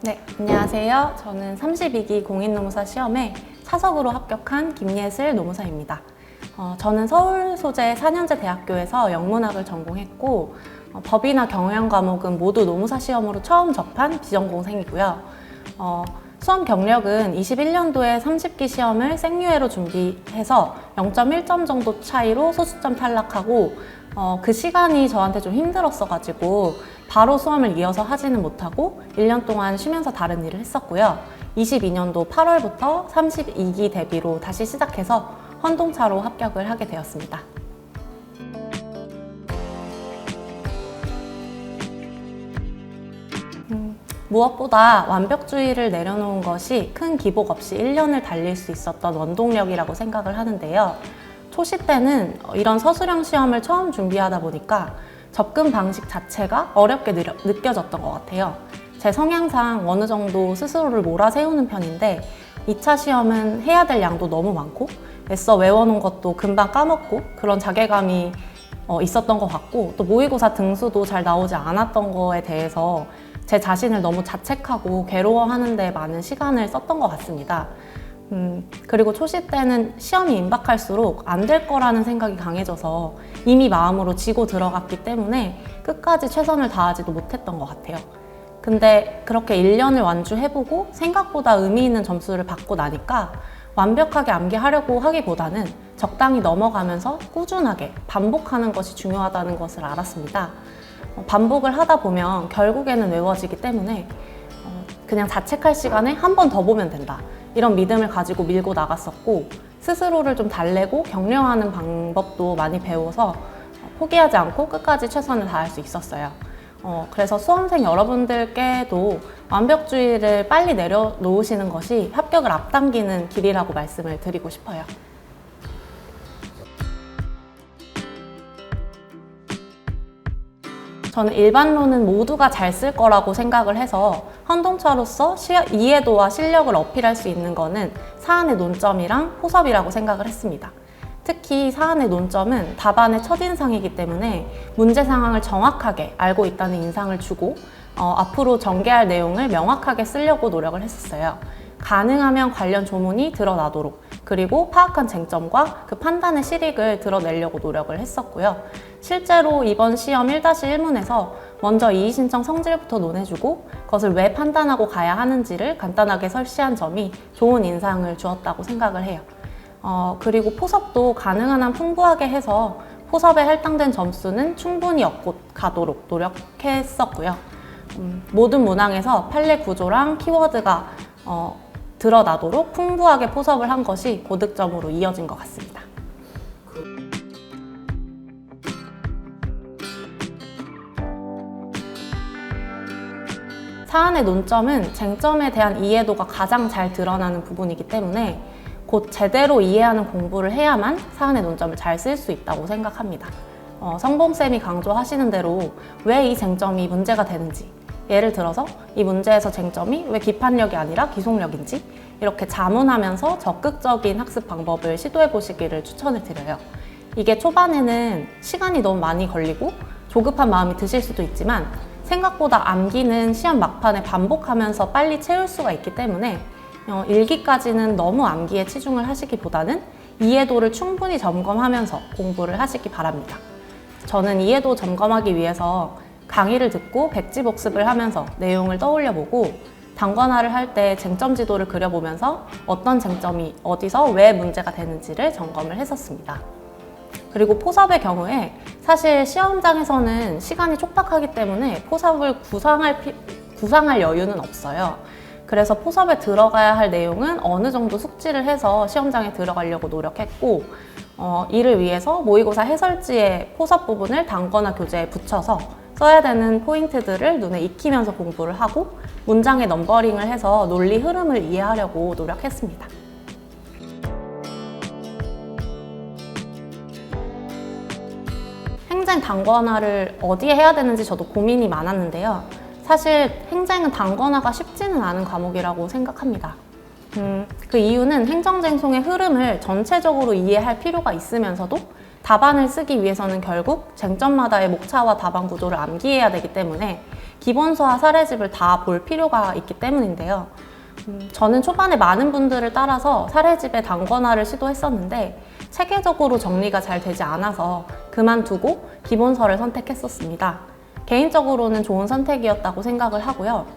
네, 안녕하세요. 저는 32기 공인노무사 시험에 차석으로 합격한 김예슬 노무사입니다. 저는 서울 소재 4년제 대학교에서 영문학을 전공했고 법이나 경영 과목은 모두 노무사 시험으로 처음 접한 비전공생이고요. 수험 경력은 21년도에 30기 시험을 생유예로 준비해서 0.1점 정도 차이로 소수점 탈락하고 그 시간이 저한테 좀 힘들었어가지고 바로 수험을 이어서 하지는 못하고 1년 동안 쉬면서 다른 일을 했었고요. 22년도 8월부터 32기 대비로 다시 시작해서 헌동차로 합격을 하게 되었습니다. 무엇보다 완벽주의를 내려놓은 것이 큰 기복 없이 1년을 달릴 수 있었던 원동력이라고 생각을 하는데요. 초시 때는 이런 서술형 시험을 처음 준비하다 보니까 접근 방식 자체가 어렵게 느껴졌던 것 같아요. 제 성향상 어느 정도 스스로를 몰아세우는 편인데 2차 시험은 해야 될 양도 너무 많고 애써 외워놓은 것도 금방 까먹고 그런 자괴감이 있었던 것 같고 또 모의고사 등수도 잘 나오지 않았던 거에 대해서 제 자신을 너무 자책하고 괴로워하는 데 많은 시간을 썼던 것 같습니다. 그리고 초시 때는 시험이 임박할수록 안 될 거라는 생각이 강해져서 이미 마음으로 지고 들어갔기 때문에 끝까지 최선을 다하지도 못했던 것 같아요. 근데 그렇게 1년을 완주해보고 생각보다 의미 있는 점수를 받고 나니까 완벽하게 암기하려고 하기보다는 적당히 넘어가면서 꾸준하게 반복하는 것이 중요하다는 것을 알았습니다. 반복을 하다 보면 결국에는 외워지기 때문에 그냥 자책할 시간에 한 번 더 보면 된다. 이런 믿음을 가지고 밀고 나갔었고 스스로를 좀 달래고 격려하는 방법도 많이 배워서 포기하지 않고 끝까지 최선을 다할 수 있었어요. 그래서 수험생 여러분들께도 완벽주의를 빨리 내려놓으시는 것이 합격을 앞당기는 길이라고 말씀을 드리고 싶어요. 저는 일반론은 모두가 잘 쓸 거라고 생각을 해서 헌동차로서 이해도와 실력을 어필할 수 있는 거는 사안의 논점이랑 포섭이라고 생각을 했습니다. 특히 사안의 논점은 답안의 첫인상이기 때문에 문제 상황을 정확하게 알고 있다는 인상을 주고 앞으로 전개할 내용을 명확하게 쓰려고 노력을 했었어요. 가능하면 관련 조문이 드러나도록 그리고 파악한 쟁점과 그 판단의 실익을 드러내려고 노력을 했었고요. 실제로 이번 시험 1-1문에서 먼저 이의신청 성질부터 논해주고 그것을 왜 판단하고 가야 하는지를 간단하게 설시한 점이 좋은 인상을 주었다고 생각을 해요. 그리고 포섭도 가능한 한 풍부하게 해서 포섭에 할당된 점수는 충분히 얻고 가도록 노력했었고요. 모든 문항에서 판례 구조랑 키워드가 드러나도록 풍부하게 포섭을 한 것이 고득점으로 이어진 것 같습니다. 사안의 논점은 쟁점에 대한 이해도가 가장 잘 드러나는 부분이기 때문에 곧 제대로 이해하는 공부를 해야만 사안의 논점을 잘 쓸 수 있다고 생각합니다. 성봉쌤이 강조하시는 대로 왜 이 쟁점이 문제가 되는지, 예를 들어서 이 문제에서 쟁점이 왜 기판력이 아니라 기속력인지 이렇게 자문하면서 적극적인 학습 방법을 시도해 보시기를 추천을 드려요. 이게 초반에는 시간이 너무 많이 걸리고 조급한 마음이 드실 수도 있지만 생각보다 암기는 시험 막판에 반복하면서 빨리 채울 수가 있기 때문에 일기까지는 너무 암기에 치중을 하시기보다는 이해도를 충분히 점검하면서 공부를 하시기 바랍니다. 저는 이해도 점검하기 위해서 강의를 듣고 백지 복습을 하면서 내용을 떠올려보고 단권화를 할 때 쟁점 지도를 그려보면서 어떤 쟁점이 어디서 왜 문제가 되는지를 점검을 했었습니다. 그리고 포섭의 경우에 사실 시험장에서는 시간이 촉박하기 때문에 포섭을 구상할 여유는 없어요. 그래서 포섭에 들어가야 할 내용은 어느 정도 숙지를 해서 시험장에 들어가려고 노력했고 이를 위해서 모의고사 해설지에 포섭 부분을 단권화 교재에 붙여서 써야 되는 포인트들을 눈에 익히면서 공부를 하고 문장의 넘버링을 해서 논리 흐름을 이해하려고 노력했습니다. 행정 단권화를 어디에 해야 되는지 저도 고민이 많았는데요. 사실 행정은 단권화가 쉽지는 않은 과목이라고 생각합니다. 그 이유는 행정쟁송의 흐름을 전체적으로 이해할 필요가 있으면서도 답안을 쓰기 위해서는 결국 쟁점마다의 목차와 답안 구조를 암기해야 되기 때문에 기본서와 사례집을 다 볼 필요가 있기 때문인데요. 저는 초반에 많은 분들을 따라서 사례집의 단권화를 시도했었는데 체계적으로 정리가 잘 되지 않아서 그만두고 기본서를 선택했었습니다. 개인적으로는 좋은 선택이었다고 생각을 하고요.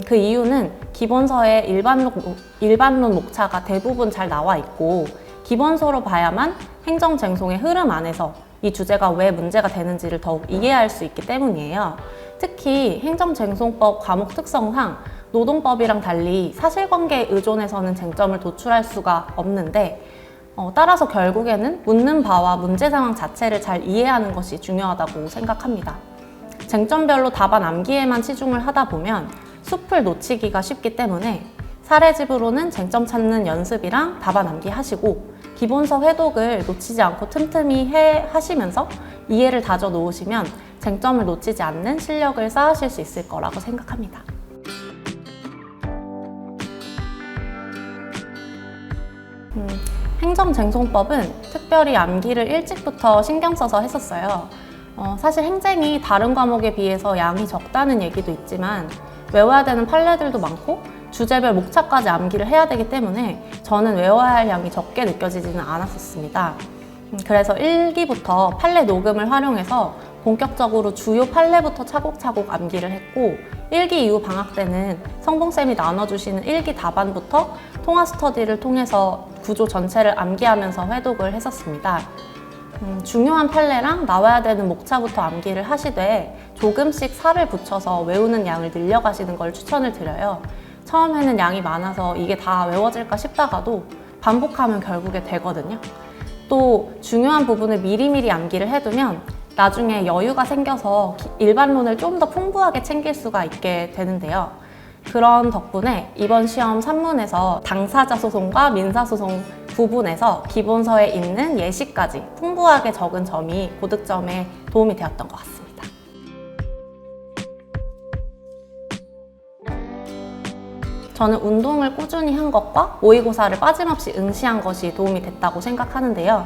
그 이유는 기본서에 일반론 목차가 대부분 잘 나와 있고 기본서로 봐야만 행정쟁송의 흐름 안에서 이 주제가 왜 문제가 되는지를 더욱 이해할 수 있기 때문이에요. 특히 행정쟁송법 과목 특성상 노동법이랑 달리 사실관계에 의존해서는 쟁점을 도출할 수가 없는데 따라서 결국에는 묻는 바와 문제 상황 자체를 잘 이해하는 것이 중요하다고 생각합니다. 쟁점별로 답안 암기에만 치중을 하다 보면 숲을 놓치기가 쉽기 때문에 사례집으로는 쟁점 찾는 연습이랑 답안 암기 하시고 기본서 회독을 놓치지 않고 틈틈이 하시면서 이해를 다져 놓으시면 쟁점을 놓치지 않는 실력을 쌓으실 수 있을 거라고 생각합니다. 행정쟁송법은 특별히 암기를 일찍부터 신경 써서 했었어요. 사실 행정이 다른 과목에 비해서 양이 적다는 얘기도 있지만 외워야 되는 판례들도 많고 주제별 목차까지 암기를 해야 되기 때문에 저는 외워야 할 양이 적게 느껴지지는 않았었습니다. 그래서 1기부터 판례 녹음을 활용해서 본격적으로 주요 판례부터 차곡차곡 암기를 했고 1기 이후 방학 때는 성봉쌤이 나눠주시는 1기 답안부터 통화 스터디를 통해서 구조 전체를 암기하면서 회독을 했었습니다. 중요한 판례랑 나와야 되는 목차부터 암기를 하시되 조금씩 살을 붙여서 외우는 양을 늘려가시는 걸 추천을 드려요. 처음에는 양이 많아서 이게 다 외워질까 싶다가도 반복하면 결국에 되거든요. 또 중요한 부분을 미리미리 암기를 해두면 나중에 여유가 생겨서 일반론을 좀 더 풍부하게 챙길 수가 있게 되는데요. 그런 덕분에 이번 시험 산문에서 당사자 소송과 민사소송 부분에서 기본서에 있는 예시까지 풍부하게 적은 점이 고득점에 도움이 되었던 것 같습니다. 저는 운동을 꾸준히 한 것과 모의고사를 빠짐없이 응시한 것이 도움이 됐다고 생각하는데요.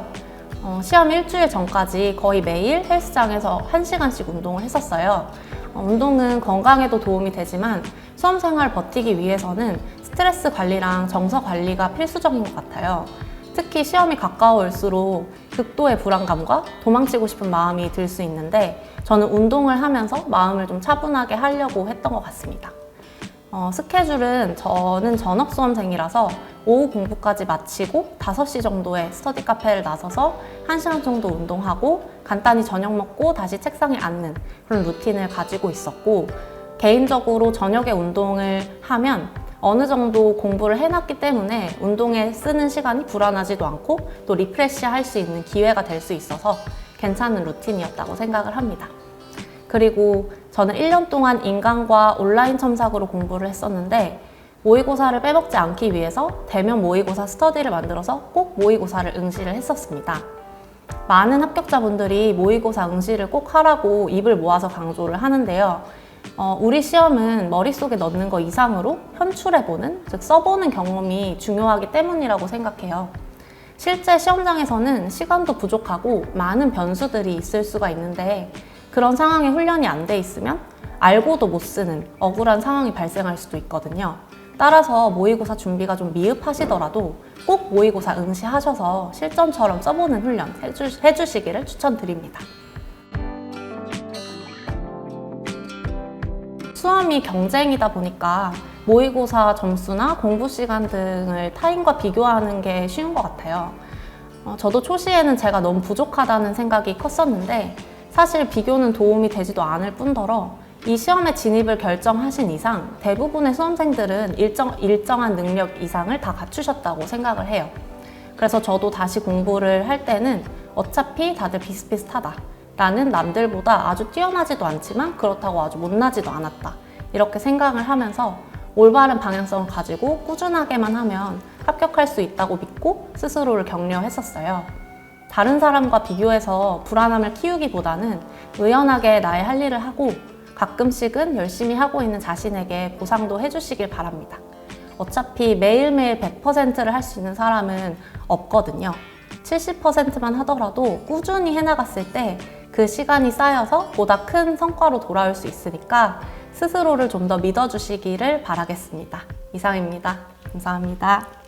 시험 일주일 전까지 거의 매일 헬스장에서 1시간씩 운동을 했었어요. 운동은 건강에도 도움이 되지만 수험생활 버티기 위해서는 스트레스 관리랑 정서 관리가 필수적인 것 같아요. 특히 시험이 가까워올수록 극도의 불안감과 도망치고 싶은 마음이 들 수 있는데 저는 운동을 하면서 마음을 좀 차분하게 하려고 했던 것 같습니다. 스케줄은 저는 전업 수험생이라서 오후 공부까지 마치고 5시 정도에 스터디 카페를 나서서 1시간 정도 운동하고 간단히 저녁 먹고 다시 책상에 앉는 그런 루틴을 가지고 있었고 개인적으로 저녁에 운동을 하면 어느 정도 공부를 해놨기 때문에 운동에 쓰는 시간이 불안하지도 않고 또 리프레시 할 수 있는 기회가 될 수 있어서 괜찮은 루틴이었다고 생각을 합니다. 그리고 저는 1년 동안 인강과 온라인 첨삭으로 공부를 했었는데 모의고사를 빼먹지 않기 위해서 대면 모의고사 스터디를 만들어서 꼭 모의고사를 응시를 했었습니다. 많은 합격자분들이 모의고사 응시를 꼭 하라고 입을 모아서 강조를 하는데요. 우리 시험은 머릿속에 넣는 거 이상으로 현출해보는, 즉 써보는 경험이 중요하기 때문이라고 생각해요. 실제 시험장에서는 시간도 부족하고 많은 변수들이 있을 수가 있는데 그런 상황에 훈련이 안 돼 있으면 알고도 못 쓰는 억울한 상황이 발생할 수도 있거든요. 따라서 모의고사 준비가 좀 미흡하시더라도 꼭 모의고사 응시하셔서 실전처럼 써보는 훈련 해주시기를 추천드립니다. 수험이 경쟁이다 보니까 모의고사 점수나 공부 시간 등을 타인과 비교하는 게 쉬운 것 같아요. 저도 초시에는 제가 너무 부족하다는 생각이 컸었는데 사실 비교는 도움이 되지도 않을 뿐더러 이 시험에 진입을 결정하신 이상 대부분의 수험생들은 일정한 능력 이상을 다 갖추셨다고 생각을 해요. 그래서 저도 다시 공부를 할 때는 어차피 다들 비슷비슷하다. 나는 남들보다 아주 뛰어나지도 않지만 그렇다고 아주 못나지도 않았다. 이렇게 생각을 하면서 올바른 방향성을 가지고 꾸준하게만 하면 합격할 수 있다고 믿고 스스로를 격려했었어요. 다른 사람과 비교해서 불안함을 키우기보다는 의연하게 나의 할 일을 하고 가끔씩은 열심히 하고 있는 자신에게 보상도 해주시길 바랍니다. 어차피 매일매일 100%를 할 수 있는 사람은 없거든요. 70%만 하더라도 꾸준히 해나갔을 때 그 시간이 쌓여서 보다 큰 성과로 돌아올 수 있으니까 스스로를 좀 더 믿어주시기를 바라겠습니다. 이상입니다. 감사합니다.